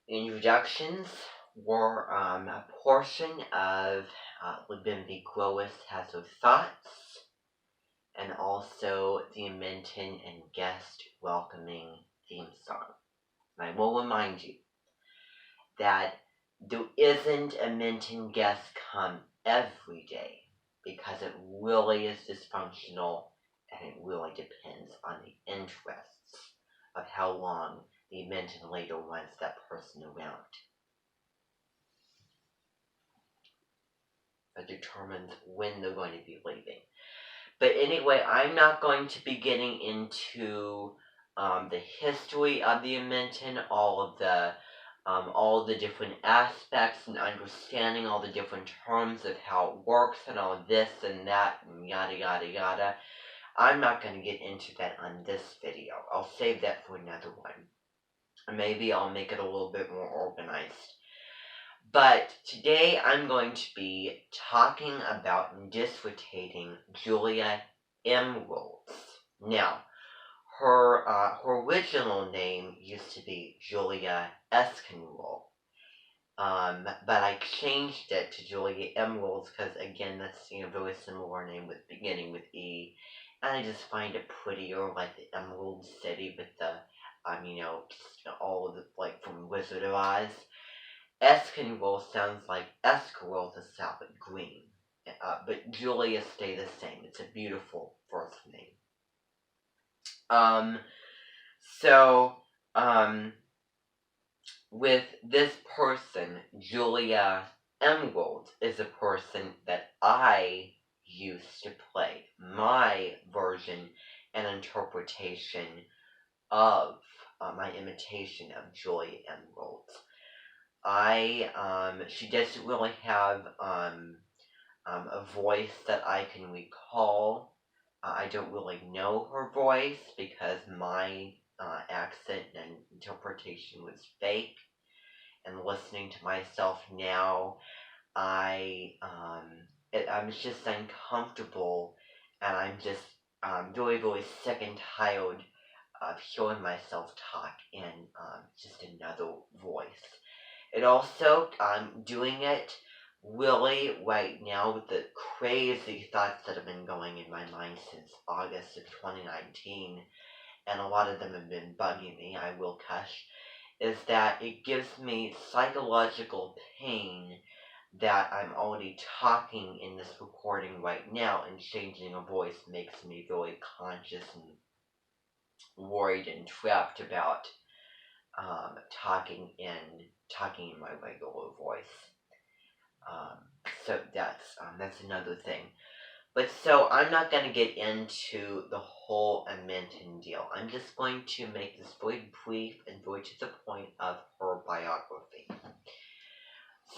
introductions were a portion of Libimbi Growis Has Her Thoughts, and also the Minton and Guest Welcoming theme song. And I will remind you that there isn't a Minton guest come every day, because it really is dysfunctional, and it really depends on the interests of how long the Minton leader wants that person around. It determines when they're going to be leaving. But anyway, I'm not going to be getting into the history of the Minton, all of the different aspects and understanding all the different terms of how it works and all this and that and yada yada yada. I'm not going to get into that on this video. I'll save that for another one. Maybe I'll make it a little bit more organized. But today I'm going to be talking about and dissertating Julia Emeralds. Now, her original name used to be Julia Eskenroll, but I changed it to Julia Emeralds because, again, that's a very similar name with beginning with E, and I just find it prettier, like the Emerald City with the, all of the, like, from Wizard of Oz. Eskenroll sounds like Escarole to salad green, but Julia stay the same. It's a beautiful first name. With this person, Julia Emerald is a person that I used to play my version and interpretation of my imitation of Julia Emerald. She doesn't really have a voice that I can recall. I don't really know her voice because my accent and interpretation was fake. And listening to myself now, I'm just uncomfortable, and I'm just very, very sick and tired of hearing myself talk in just another voice. It also, I'm doing it really right now with the crazy thoughts that have been going in my mind since August of 2019, and a lot of them have been bugging me, I will cuss, is that it gives me psychological pain that I'm already talking in this recording right now, and changing a voice makes me very conscious and worried and trapped about talking in my regular voice. So that's another thing. But so I'm not going to get into the whole Minton deal. I'm just going to make this very brief and very to the point of her biography.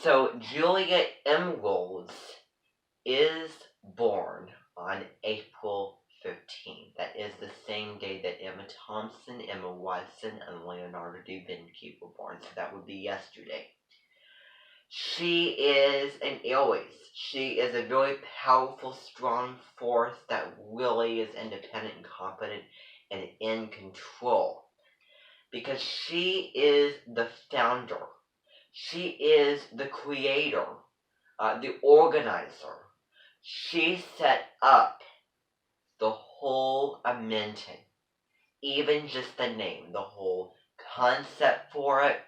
So Julia Emeralds is born on April 15th. That is the same day that Emma Thompson, Emma Watson, and Leonardo da Vinci were born. So that would be yesterday. She is an Aries. She is a very powerful, strong force that really is independent and confident and in control. Because she is the founder. She is the creator, the organizer. She set up the whole Minton. Even just the name, the whole concept for it,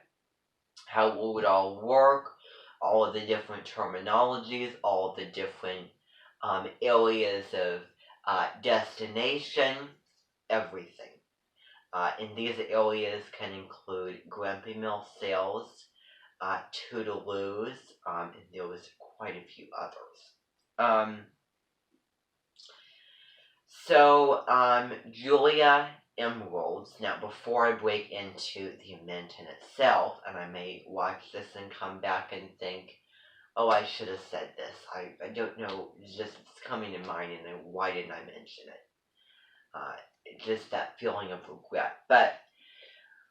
how it would all work, all of the different terminologies, all of the different areas of destination, everything. And these areas can include Grumpy Mill Sales, Toodaloo's, and there was quite a few others. Julia Emeralds. Now, before I break into the Minton itself, and I may watch this and come back and think, oh, I should have said this. I don't know, it's coming to mind, and why didn't I mention it? Just that feeling of regret. But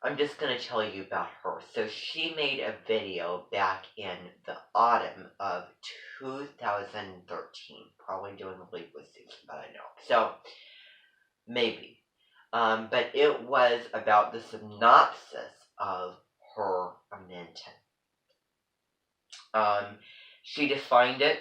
I'm just going to tell you about her. So she made a video back in the autumn of 2013, probably during the Libra season, but I know. So, maybe. But it was about the synopsis of her Minton. Um, she defined it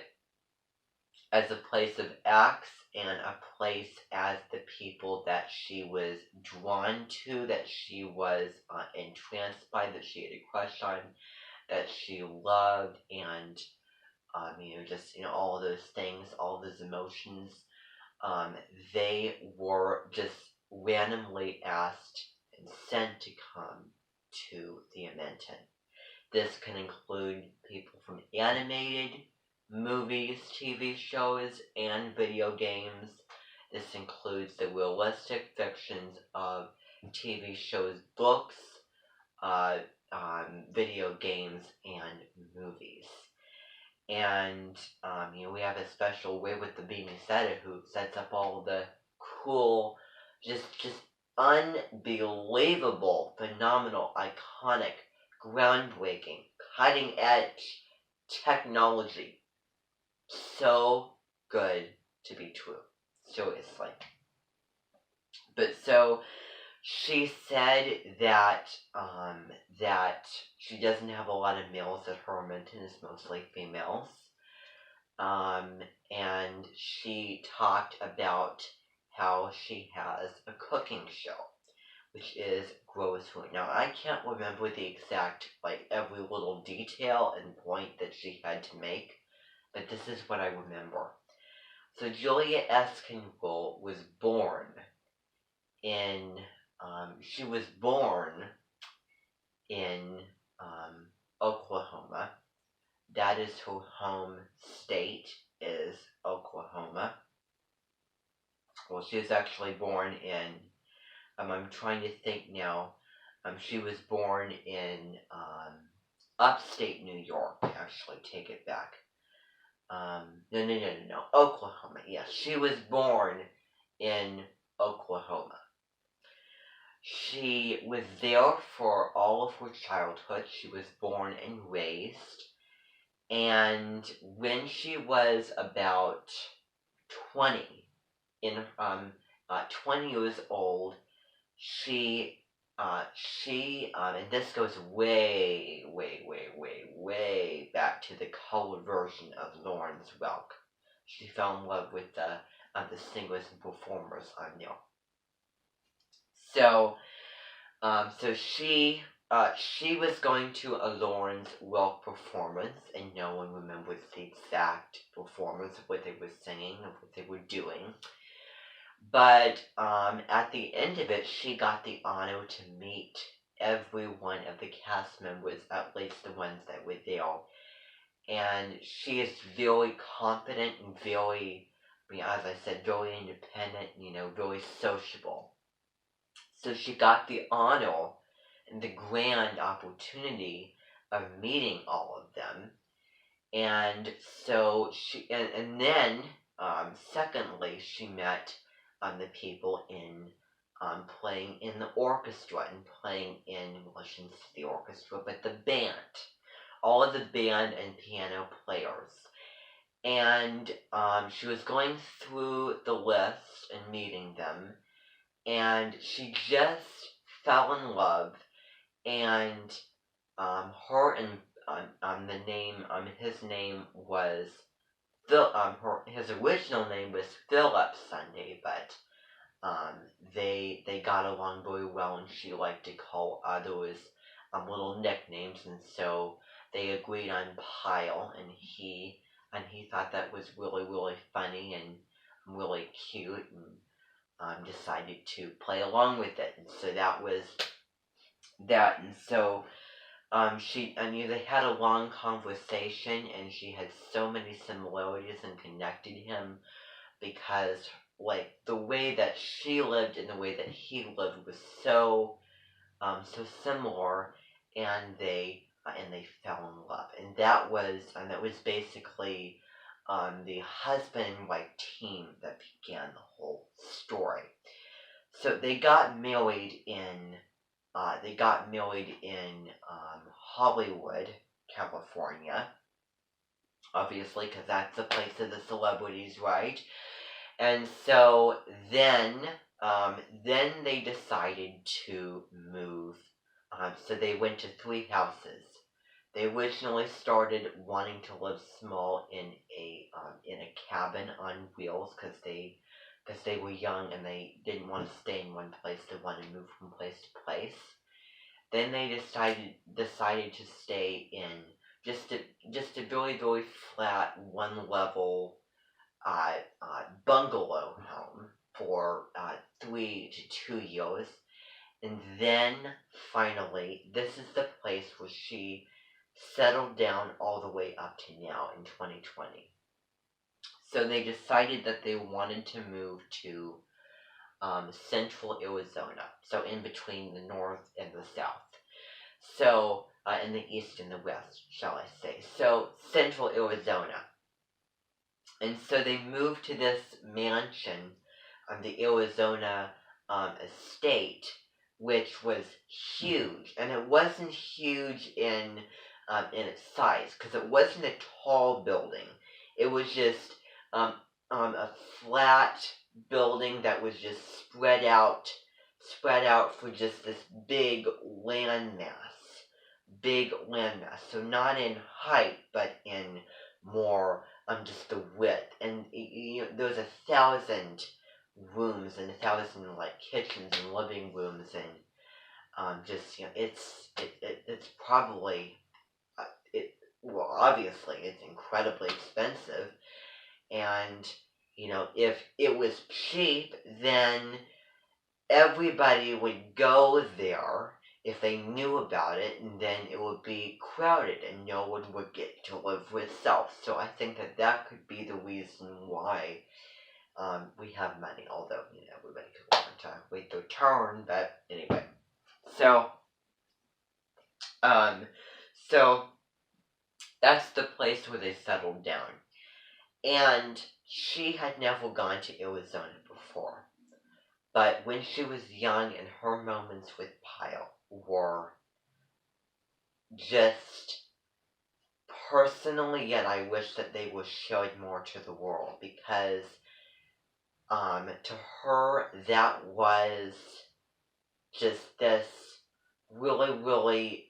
as a place of acts and a place as the people that she was drawn to, that she was entranced by, that she had a crush on, that she loved, and just all of those things, all those emotions. They were just randomly asked and sent to come to the Amenton. This can include people from animated movies, TV shows, and video games. This includes the realistic fictions of TV shows, books, uh, video games, and movies. And we have a special Way with the Beanie Setter who sets up all the cool, just unbelievable, phenomenal, iconic, groundbreaking, cutting edge technology. So good to be true. Seriously. But so she said that that she doesn't have a lot of males at her Amenton, it's mostly females. And she talked about how she has a cooking show, which is Grows Food. Now, I can't remember the exact, every little detail and point that she had to make, but this is what I remember. So, Julia Esquinville was born in, she was born in Oklahoma. That is her home state, is Oklahoma. Well, she was actually born in, I'm trying to think now, she was born in upstate New York, actually, take it back. No, Oklahoma, yes. She was born in Oklahoma. She was there for all of her childhood. She was born and raised. And when she was about 20, 20 years old, and this goes way, way, way, way, way back to the color version of Lawrence Welk. She fell in love with the singers and performers on there. So she was going to a Lawrence Welk performance, and no one remembers the exact performance of what they were singing, of what they were doing. But at the end of it, she got the honor to meet every one of the cast members, at least the ones that were there. And she is very confident and very, as I said, very independent, very sociable. So she got the honor and the grand opportunity of meeting all of them. And so and then, secondly, she met the people in playing in the orchestra and playing in relation to the orchestra, but the band, all of the band and piano players. And she was going through the list and meeting them, and she just fell in love, and her and his name was his original name was Philip Sunday, but they got along very well, and she liked to call others little nicknames, and so they agreed on Pyle, and he thought that was really, really funny and really cute, and decided to play along with it. And so that was that. And so they had a long conversation, and she had so many similarities and connected him because, the way that she lived and the way that he lived was so similar, and they fell in love. And that was basically the husband and wife team that began the whole story. So they got married in Hollywood, California, obviously, because that's the place of the celebrities, right? And so then they decided to move. So they went to 3 houses. They originally started wanting to live small in a cabin on wheels because they were young and they didn't want to stay in one place. They wanted to move from place to place. Then they decided to stay in just a very flat one level bungalow home for 3 to 2 years, and then finally this is the place where she settled down all the way up to now in 2020. So they decided that they wanted to move to central Arizona, so in between the north and the south. So, in the east and the west, shall I say. So, central Arizona. And so they moved to this mansion on the Arizona estate, which was huge. And it wasn't huge in its size, because it wasn't a tall building. It was just a flat building that was just spread out for just this big landmass. So not in height, but in more just the width. And there was 1,000 rooms and 1,000 like kitchens and living rooms, and just it's probably obviously it's incredibly expensive. And if it was cheap, then everybody would go there if they knew about it, and then it would be crowded and no one would get to live with self. So I think that could be the reason why we have money, although everybody could want to wait their turn. But anyway, so so that's the place where they settled down. And she had never gone to Arizona before. But when she was young, and her moments with Pyle were just personally, yet I wish that they were showed more to the world, because to her that was just this really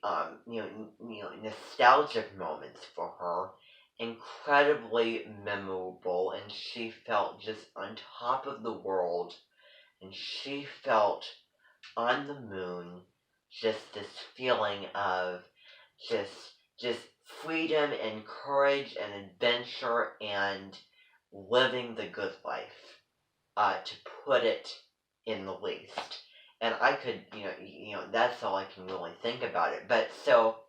nostalgic moments for her, incredibly memorable, and she felt just on top of the world, and she felt on the moon, just this feeling of just freedom and courage and adventure and living the good life, to put it in the least. And I could, that's all I can really think about it. But so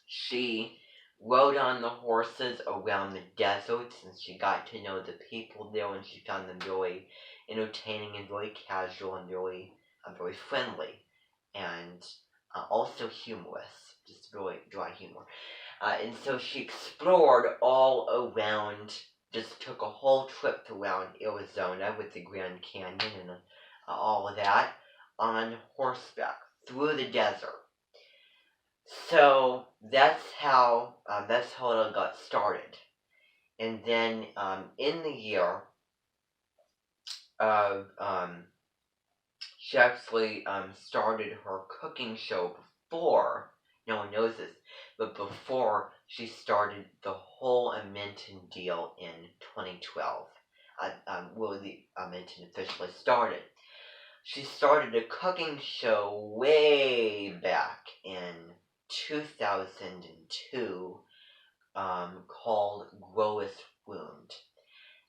she rode on the horses around the deserts, and she got to know the people there, and she found them very entertaining and very casual and very friendly, and also humorous, just very dry humor. And so she explored all around, just took a whole trip around Arizona with the Grand Canyon and all of that on horseback through the desert. So that's how it all got started. And then in the year of she actually started her cooking show before. No one knows this, but before she started the whole Minton deal in 2012. Well, the Minton officially started. She started a cooking show way back in 2002, called Groweth Wound.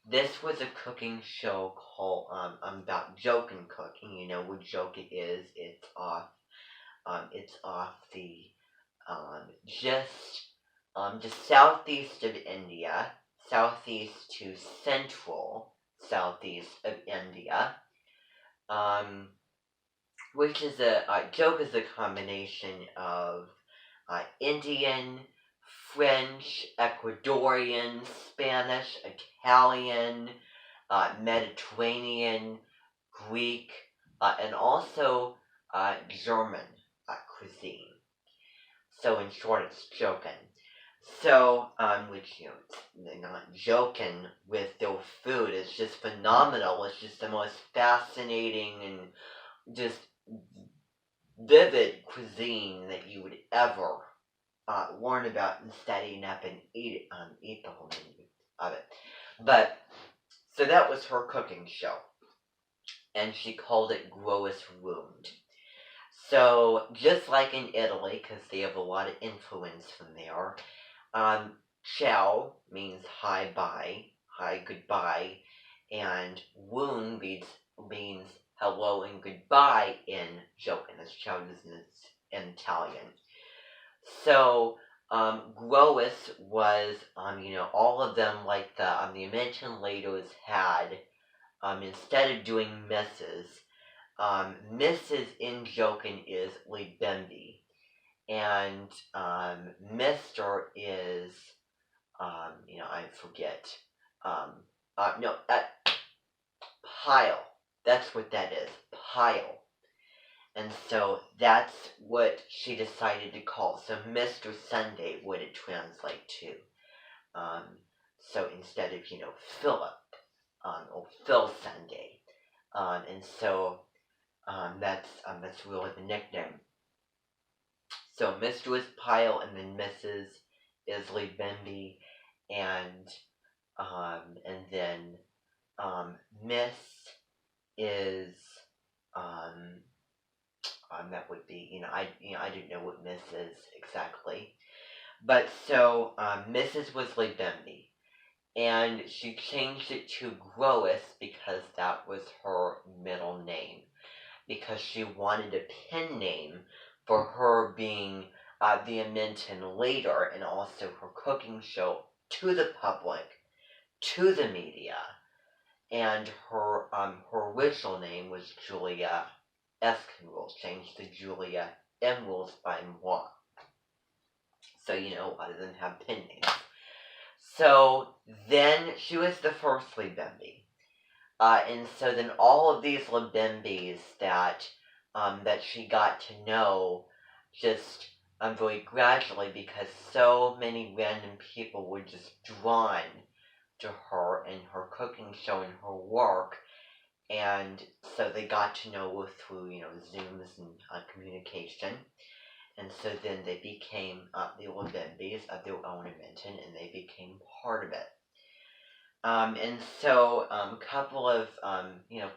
This was a cooking show called about joke and cooking. You know what joke it is? It's off the just southeast of India, southeast to central southeast of India. Which is joke is a combination of Indian, French, Ecuadorian, Spanish, Italian, Mediterranean, Greek, and also German cuisine. So in short, it's joking. So, which, they're not joking with their food. It's just phenomenal. It's just the most fascinating and just vivid cuisine that you would ever learn about and studying up and eat the whole menu of it. But so that was her cooking show, and she called it Gross Wound. So just like in Italy, because they have a lot of influence from there, ciao means hi bye, hi goodbye, and wound means hello and goodbye in Jokin, as ciao is in Italian. So Grois was, all of them like the American Lados had, instead of doing Mrs. Mrs. in Jokin is Libembi, and Mr. is, I forget. No, Pile. That's what that is. Pile. And so that's what she decided to call. So Mr. Sunday would it translate to. Um, so instead of, Philip, or Phil Sunday. And so that's really the nickname. So Mr. is Pyle, and then Mrs. is Lee Bendy, and then Miss is um, that would be, I didn't know what Miss is exactly, but so Mrs. was Lee Bendy, and she changed it to Grois because that was her middle name, because she wanted a pen name for her being the Aminton later, and also her cooking show to the public, to the media. And her original name was Julia Eskenrule, changed to Julia Emeralds by moi. So, a lot of them have pen names. So then she was the first Libembe. And so then all of these Libembes that she got to know just very gradually, because so many random people were just drawn to her and her cooking show and her work, and so they got to know her through Zooms and communication, and so then they became the Libembes of their own invention, and they became part of it. And so a couple of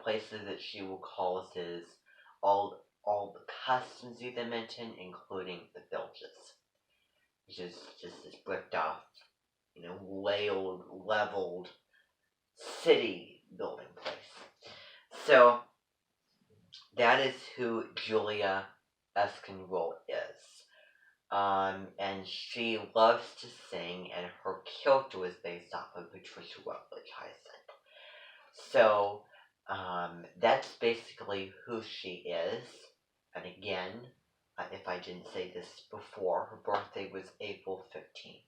places that she will call us is all the customs you mentioned, including the bilges, which is just this bricked off, leveled city building place. So that is who Julia Eskenrole is. And she loves to sing, and her character was based off of Patricia Routledge Hyacinth. So, that's basically who she is. And again, if I didn't say this before, her birthday was April 15th.